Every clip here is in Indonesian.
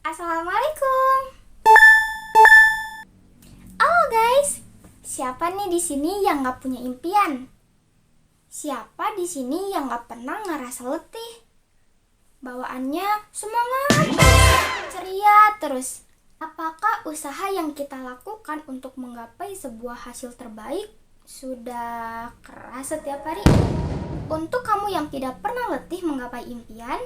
Assalamualaikum. Halo guys, siapa nih di sini yang nggak punya impian? Siapa di sini yang nggak pernah ngerasa letih? Bawaannya semangat, ceria terus. Apakah usaha yang kita lakukan untuk menggapai sebuah hasil terbaik sudah keras setiap hari? Untuk kamu yang tidak pernah letih menggapai impian,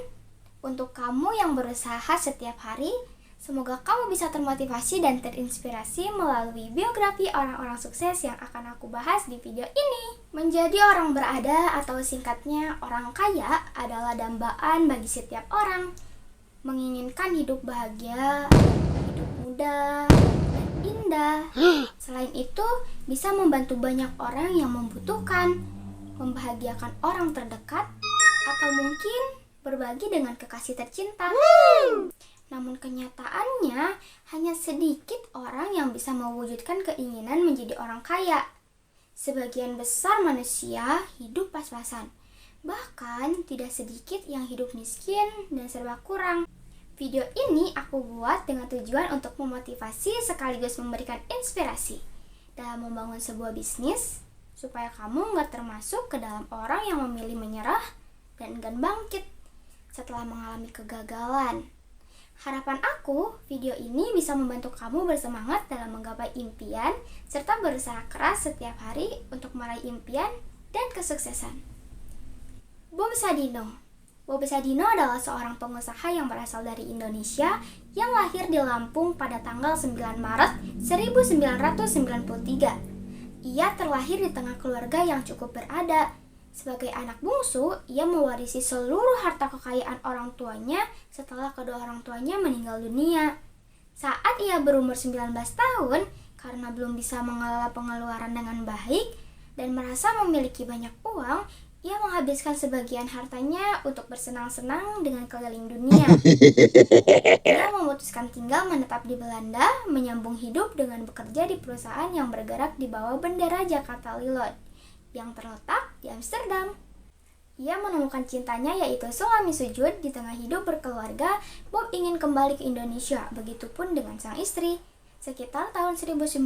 untuk kamu yang berusaha setiap hari, semoga kamu bisa termotivasi dan terinspirasi melalui biografi orang-orang sukses yang akan aku bahas di video ini. Menjadi orang berada atau singkatnya orang kaya adalah dambaan bagi setiap orang. Menginginkan hidup bahagia, hidup mudah, dan indah. Selain itu, bisa membantu banyak orang yang membutuhkan, membahagiakan orang terdekat, atau mungkin berbagi dengan kekasih tercinta. Namun kenyataannya hanya sedikit orang yang bisa mewujudkan keinginan menjadi orang kaya. Sebagian besar manusia hidup pas-pasan. Bahkan tidak sedikit yang hidup miskin dan serba kurang. Video ini aku buat dengan tujuan untuk memotivasi sekaligus memberikan inspirasi dalam membangun sebuah bisnis supaya kamu nggak termasuk ke dalam orang yang memilih menyerah dan enggan bangkit setelah mengalami kegagalan. Harapan aku, video ini bisa membantu kamu bersemangat dalam menggapai impian serta berusaha keras setiap hari untuk meraih impian dan kesuksesan. Bob Sadino. Bob Sadino adalah seorang pengusaha yang berasal dari Indonesia yang lahir di Lampung pada tanggal 9 Maret 1993. Ia terlahir di tengah keluarga yang cukup berada. Sebagai anak bungsu, ia mewarisi seluruh harta kekayaan orang tuanya setelah kedua orang tuanya meninggal dunia. Saat ia berumur 19 tahun, karena belum bisa mengelola pengeluaran dengan baik dan merasa memiliki banyak uang, ia menghabiskan sebagian hartanya untuk bersenang-senang dengan keliling dunia. Ia memutuskan tinggal menetap di Belanda, menyambung hidup dengan bekerja di perusahaan yang bergerak di bawah bendera Jakarta Lilot yang terletak di Amsterdam. Ia menemukan cintanya yaitu Sulami Sujud. Di tengah hidup berkeluarga, Bob ingin kembali ke Indonesia, begitupun dengan sang istri. Sekitar tahun 1967,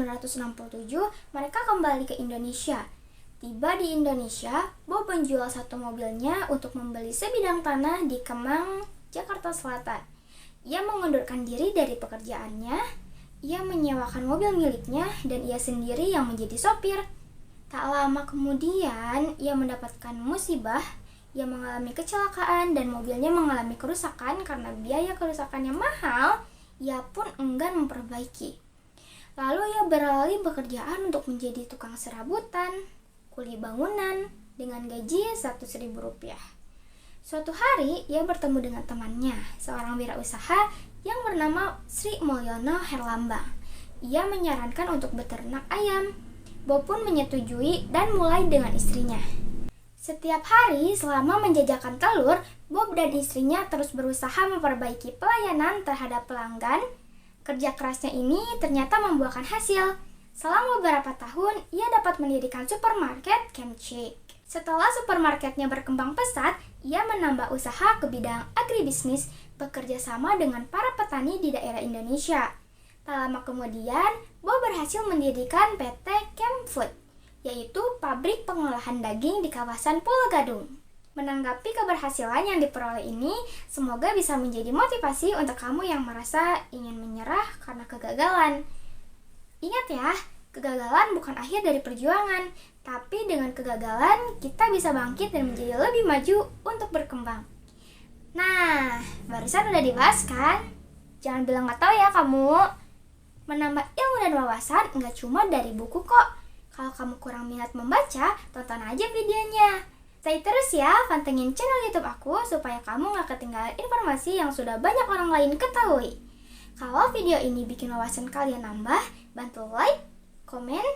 mereka kembali ke Indonesia. Tiba di Indonesia, Bob menjual satu mobilnya untuk membeli sebidang tanah di Kemang, Jakarta Selatan. Ia mengundurkan diri dari pekerjaannya, ia menyewakan mobil miliknya, dan ia sendiri yang menjadi sopir. Tak lama kemudian, ia mendapatkan musibah. Ia mengalami kecelakaan dan mobilnya mengalami kerusakan. Karena biaya kerusakannya mahal, ia pun enggan memperbaiki. Lalu ia beralih bekerjaan untuk menjadi tukang serabutan, kuli bangunan, dengan gaji Rp100.000. Suatu hari, ia bertemu dengan temannya, seorang wirausaha yang bernama Sri Mulyono Herlambang. Ia menyarankan untuk beternak ayam. Bob pun menyetujui dan mulai dengan istrinya. Setiap hari selama menjajakan telur, Bob dan istrinya terus berusaha memperbaiki pelayanan terhadap pelanggan. Kerja kerasnya ini ternyata membuahkan hasil. Selama beberapa tahun, ia dapat mendirikan supermarket Kemchik. Setelah supermarketnya berkembang pesat, ia menambah usaha ke bidang agribisnis, bekerja sama dengan para petani di daerah Indonesia. Tak lama kemudian, Bob berhasil mendirikan PT Kemfood, yaitu pabrik pengolahan daging di kawasan Pulau Gadung. Menanggapi keberhasilan yang diperoleh ini, semoga bisa menjadi motivasi untuk kamu yang merasa ingin menyerah karena kegagalan. Ingat ya, kegagalan bukan akhir dari perjuangan, tapi dengan kegagalan kita bisa bangkit dan menjadi lebih maju untuk berkembang. Nah, barusan udah dibahas kan? Jangan bilang gak tahu ya kamu. Menambah ilmu dan wawasan nggak cuma dari buku kok. Kalau kamu kurang minat membaca, tonton aja videonya. Stay terus ya, pantengin channel YouTube aku supaya kamu nggak ketinggalan informasi yang sudah banyak orang lain ketahui. Kalau video ini bikin wawasan kalian nambah, bantu like, komen,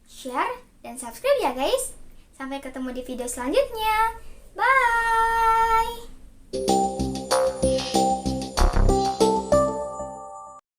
share, dan subscribe ya guys. Sampai ketemu di video selanjutnya. Bye!